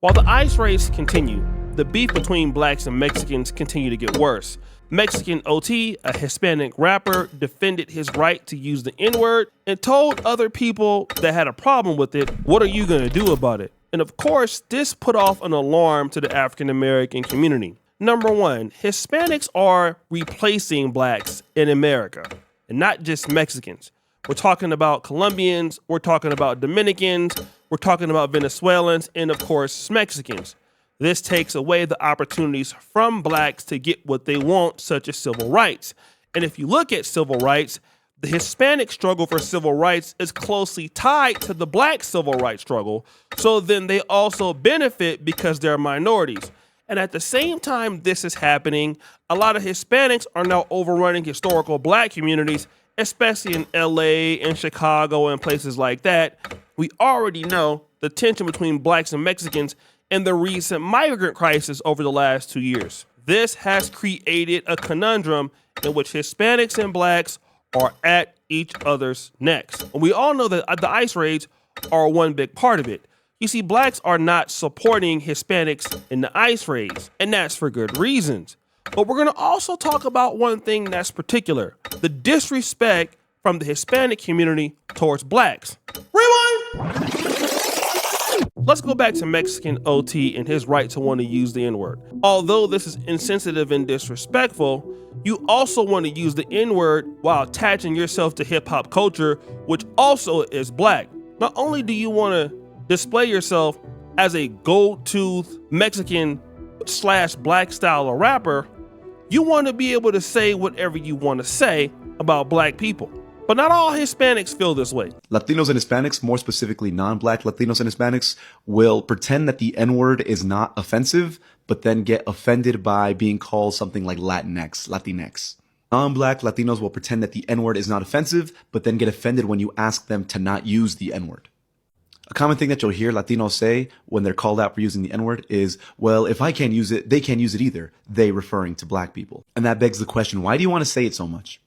While the ICE raids continue, the beef between blacks and Mexicans continue to get worse. Mexican OT, a Hispanic rapper, defended his right to use the N-word and told other people that had a problem with it, "What are you gonna do about it?" And of course, this put off an alarm to the African American community. Number one, Hispanics are replacing blacks in America, and not just Mexicans. We're talking about Colombians, we're talking about Dominicans, we're talking about Venezuelans, and of course, Mexicans. This takes away the opportunities from blacks to get what they want, such as civil rights. And if you look at civil rights, the Hispanic struggle for civil rights is closely tied to the black civil rights struggle. So then they also benefit because they're minorities. And at the same time this is happening, a lot of Hispanics are now overrunning historical black communities, especially in LA and Chicago and places like that. We already know the tension between blacks and Mexicans and the recent migrant crisis over the last 2 years. This has created a conundrum in which Hispanics and blacks are at each other's necks. And we all know that the ICE raids are one big part of it. You see, blacks are not supporting Hispanics in the ICE raids, and that's for good reasons. But we're gonna also talk about one thing that's particular: the disrespect from the Hispanic community towards blacks. Rewind! Let's go back to Mexican OT and his right to want to use the N-word. Although this is insensitive and disrespectful, you also want to use the N-word while attaching yourself to hip-hop culture, which also is black. Not only do you want to display yourself as a gold-toothed Mexican / black style of rapper, you want to be able to say whatever you want to say about black people. But not all Hispanics feel this way. Latinos and Hispanics, more specifically non-black Latinos and Hispanics, will pretend that the N-word is not offensive, but then get offended by being called something like Latinx. Non-black Latinos will pretend that the N-word is not offensive, but then get offended when you ask them to not use the N-word. A common thing that you'll hear Latinos say when they're called out for using the N-word is, well, if I can't use it, they can't use it either. They referring to black people. And that begs the question, why do you want to say it so much?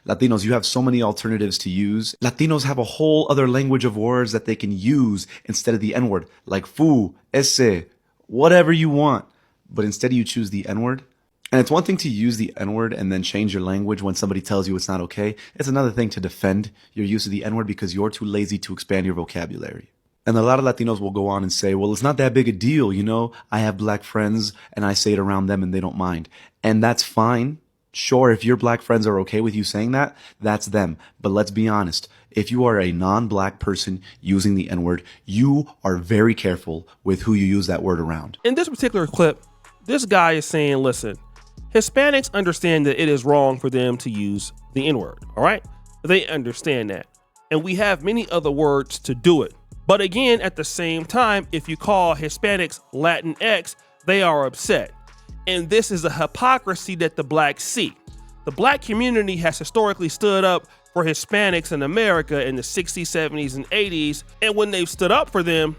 Latinos, you have so many alternatives to use. Latinos have a whole other language of words that they can use instead of the N-word, like fu, ese, whatever you want. But instead you choose the N-word. And it's one thing to use the N-word and then change your language when somebody tells you it's not okay. It's another thing to defend your use of the N-word because you're too lazy to expand your vocabulary. And a lot of Latinos will go on and say, well, it's not that big a deal, you know? I have black friends and I say it around them and they don't mind. And that's fine. Sure, if your black friends are okay with you saying that, that's them. But let's be honest. If you are a non-black person using the N-word, you are very careful with who you use that word around. In this particular clip, this guy is saying, listen, Hispanics understand that it is wrong for them to use the N-word, all right? They understand that. And we have many other words to do it. But again, at the same time, if you call Hispanics Latinx, they are upset. And this is a hypocrisy that the blacks see. The black community has historically stood up for Hispanics in America in the 60s, 70s, and 80s. And when they've stood up for them,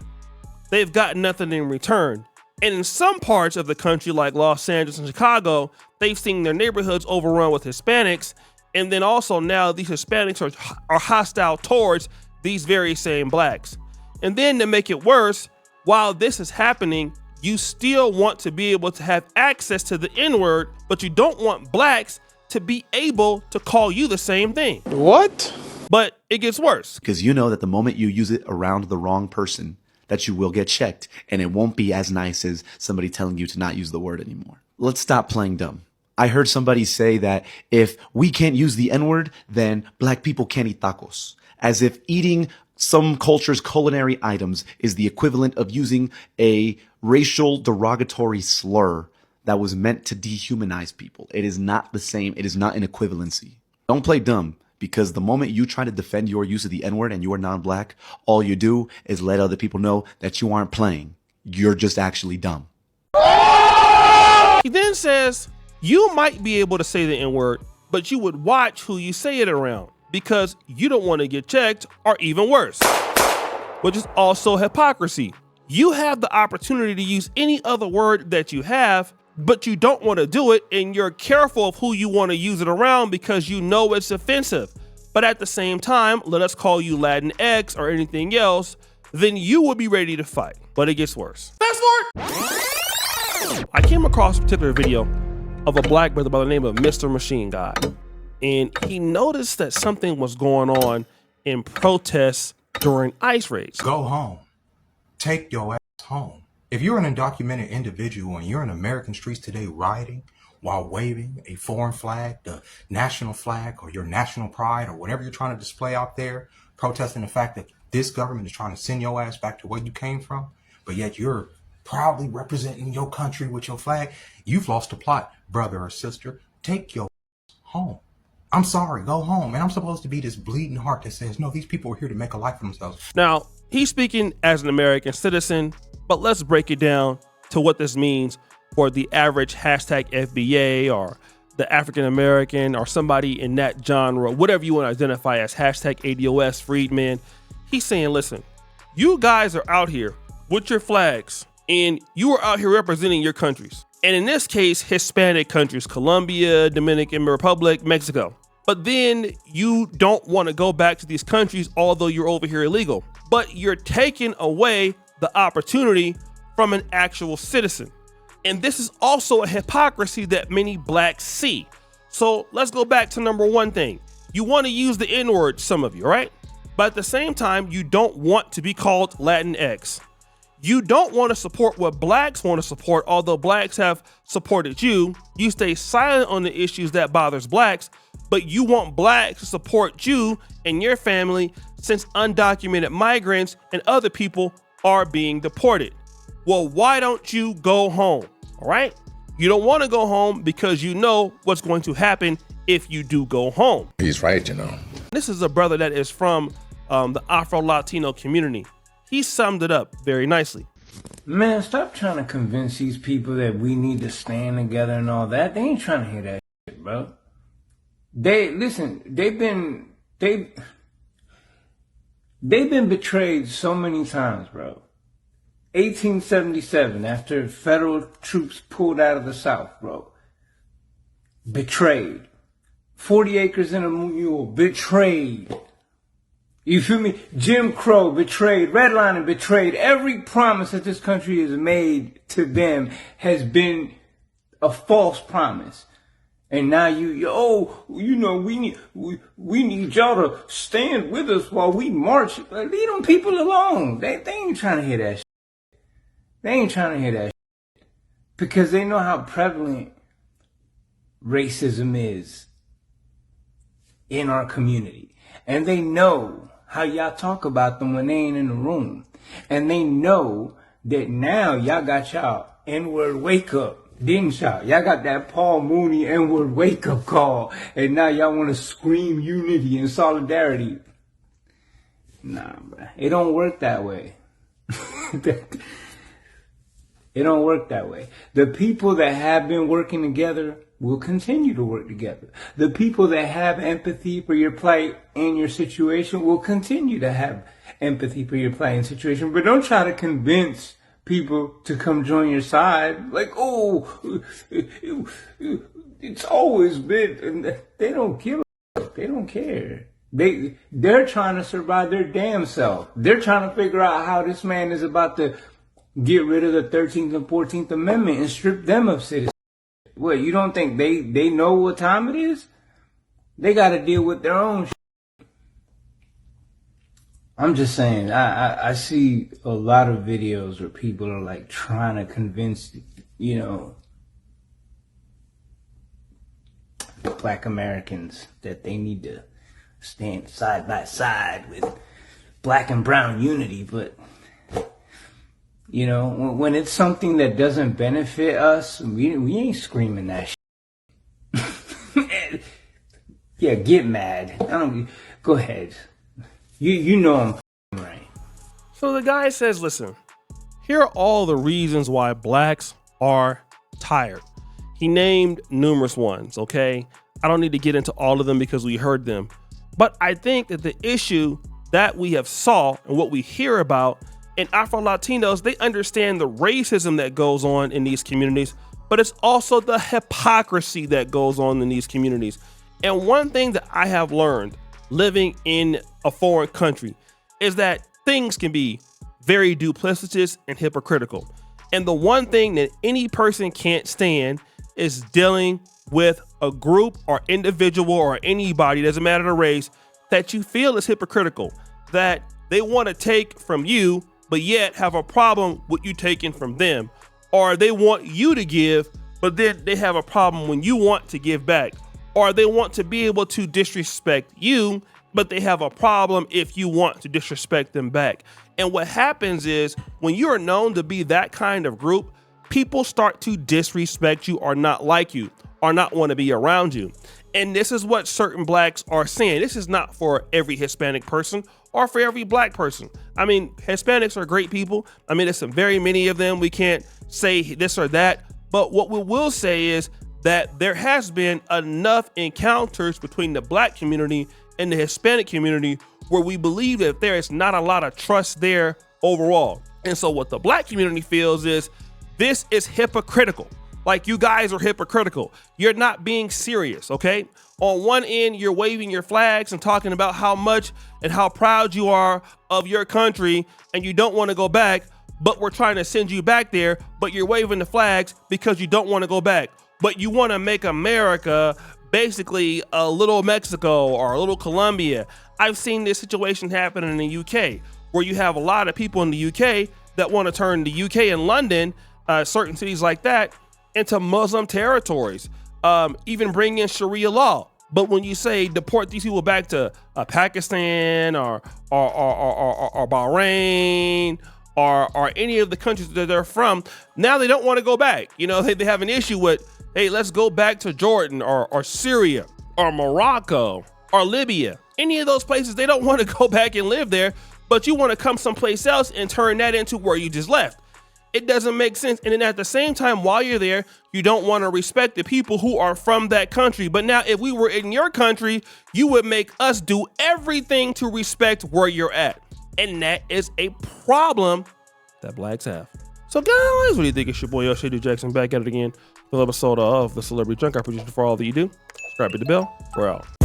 they've got nothing in return. And in some parts of the country, like Los Angeles and Chicago, they've seen their neighborhoods overrun with Hispanics. And then also now these Hispanics are hostile towards these very same blacks. And then to make it worse, while this is happening, you still want to be able to have access to the N-word, but you don't want blacks to be able to call you the same thing. What? But it gets worse. Because you know that the moment you use it around the wrong person, that you will get checked, and it won't be as nice as somebody telling you to not use the word anymore. Let's stop playing dumb. I heard somebody say that if we can't use the N-word, then black people can't eat tacos. As if eating some culture's culinary items is the equivalent of using a racial derogatory slur that was meant to dehumanize people. It is not the same. It is not an equivalency. Don't play dumb, because the moment you try to defend your use of the N-word and you are non-black, all you do is let other people know that you aren't playing. You're just actually dumb. He then says, you might be able to say the N-word, but you would watch who you say it around, because you don't want to get checked, or even worse, which is also hypocrisy. You have the opportunity to use any other word that you have, but you don't want to do it, and you're careful of who you want to use it around because you know it's offensive. But at the same time, let us call you Latinx or anything else, then you will be ready to fight. But it gets worse. Fast forward. I came across a particular video of a black brother by the name of Mr. Machine God. And he noticed that something was going on in protests during ICE raids. Go home. Take your ass home. If you're an undocumented individual and you're in American streets today rioting while waving a foreign flag, the national flag or your national pride or whatever you're trying to display out there, protesting the fact that this government is trying to send your ass back to where you came from, but yet you're proudly representing your country with your flag, you've lost the plot, brother or sister. Take your ass home. I'm sorry, go home. And I'm supposed to be this bleeding heart that says, no, these people are here to make a life for themselves. Now, he's speaking as an American citizen, but let's break it down to what this means for the average hashtag FBA or the African American or somebody in that genre, whatever you want to identify as hashtag ADOS freedman. He's saying, listen, you guys are out here with your flags and you are out here representing your countries. And in this case, Hispanic countries, Colombia, Dominican Republic, Mexico. But then you don't want to go back to these countries, although you're over here illegal. But you're taking away the opportunity from an actual citizen. And this is also a hypocrisy that many blacks see. So let's go back to number one thing. You want to use the N-word, some of you, right? But at the same time, you don't want to be called Latinx. You don't want to support what blacks want to support, although blacks have supported you. You stay silent on the issues that bothers blacks, but you want blacks to support you and your family since undocumented migrants and other people are being deported. Well, why don't you go home? All right. You don't want to go home because you know what's going to happen if you do go home. He's right, you know. This is a brother that is from the Afro Latino community. He summed it up very nicely. Man, stop trying to convince these people that we need to stand together and all that. They ain't trying to hear that shit, bro. They've been betrayed so many times, bro. 1877, after federal troops pulled out of the South, bro. Betrayed. 40 acres and a mule, betrayed. You feel me? Jim Crow, betrayed. Redlining, betrayed. Every promise that this country has made to them has been a false promise. And now we need y'all to stand with us while we march. Leave them people alone. They ain't trying to hear that shit. They ain't trying to hear that shit. Because they know how prevalent racism is in our community. And they know how y'all talk about them when they ain't in the room. And they know that now y'all got y'all N-word wake up. Didn't y'all? Y'all got that Paul Mooney N-word wake up call. And now y'all want to scream unity and solidarity. Nah, bro. It don't work that way. It don't work that way. The people that have been working together will continue to work together. The people that have empathy for your plight and your situation will continue to have empathy for your plight and situation. But don't try to convince people to come join your side. Like, it's always been. They don't give a fuck. They don't care. They're trying to survive their damn self. They're trying to figure out how this man is about to get rid of the 13th and 14th Amendment and strip them of citizenship. What, you don't think they know what time it is? They got to deal with their own shit. I'm just saying, I see a lot of videos where people are like trying to convince, Black Americans that they need to stand side by side with Black and brown unity, but when it's something that doesn't benefit us, we ain't screaming that shit. Yeah, get mad. Go ahead. You know I'm right. So the guy says, listen, here are all the reasons why blacks are tired. He named numerous ones, okay? I don't need to get into all of them because we heard them. But I think that the issue that we have saw and what we hear about in Afro Latinos, they understand the racism that goes on in these communities, but it's also the hypocrisy that goes on in these communities. And one thing that I have learned living in a foreign country is that things can be very duplicitous and hypocritical. And the one thing that any person can't stand is dealing with a group or individual or anybody, doesn't matter the race, that you feel is hypocritical, that they want to take from you, but yet have a problem with you taking from them, or they want you to give, but then they have a problem when you want to give back, or they want to be able to disrespect you, but they have a problem if you want to disrespect them back. And what happens is when you are known to be that kind of group, people start to disrespect you or not like you or not want to be around you. And this is what certain blacks are saying. This is not for every Hispanic person or for every black person. I mean, Hispanics are great people. I mean, there's some very many of them. We can't say this or that. But what we will say is that there has been enough encounters between the black community and the Hispanic community where we believe that there is not a lot of trust there overall. And so what the black community feels is this is hypocritical. Like, you guys are hypocritical. You're not being serious, okay? On one end, you're waving your flags and talking about how much and how proud you are of your country and you don't want to go back, but we're trying to send you back there, but you're waving the flags because you don't want to go back. But you want to make America basically a little Mexico or a little Colombia. I've seen this situation happen in the UK, where you have a lot of people in the UK that want to turn the UK and London, certain cities like that, into Muslim territories, even bring in Sharia law. But when you say deport these people back to Pakistan or Bahrain or any of the countries that they're from, now they don't want to go back. You know, they have an issue with, hey, let's go back to Jordan or Syria or Morocco or Libya. Any of those places, they don't want to go back and live there, but you want to come someplace else and turn that into where you just left. It doesn't make sense. And then at the same time, while you're there, you don't want to respect the people who are from that country. But now if we were in your country, you would make us do everything to respect where you're at. And that is a problem that blacks have. So guys, what do you think? It's your boy, Shady Jackson, back at it again with an episode of The Celebrity Junk. I produce for all that you do. Subscribe, hit the bell. We're out.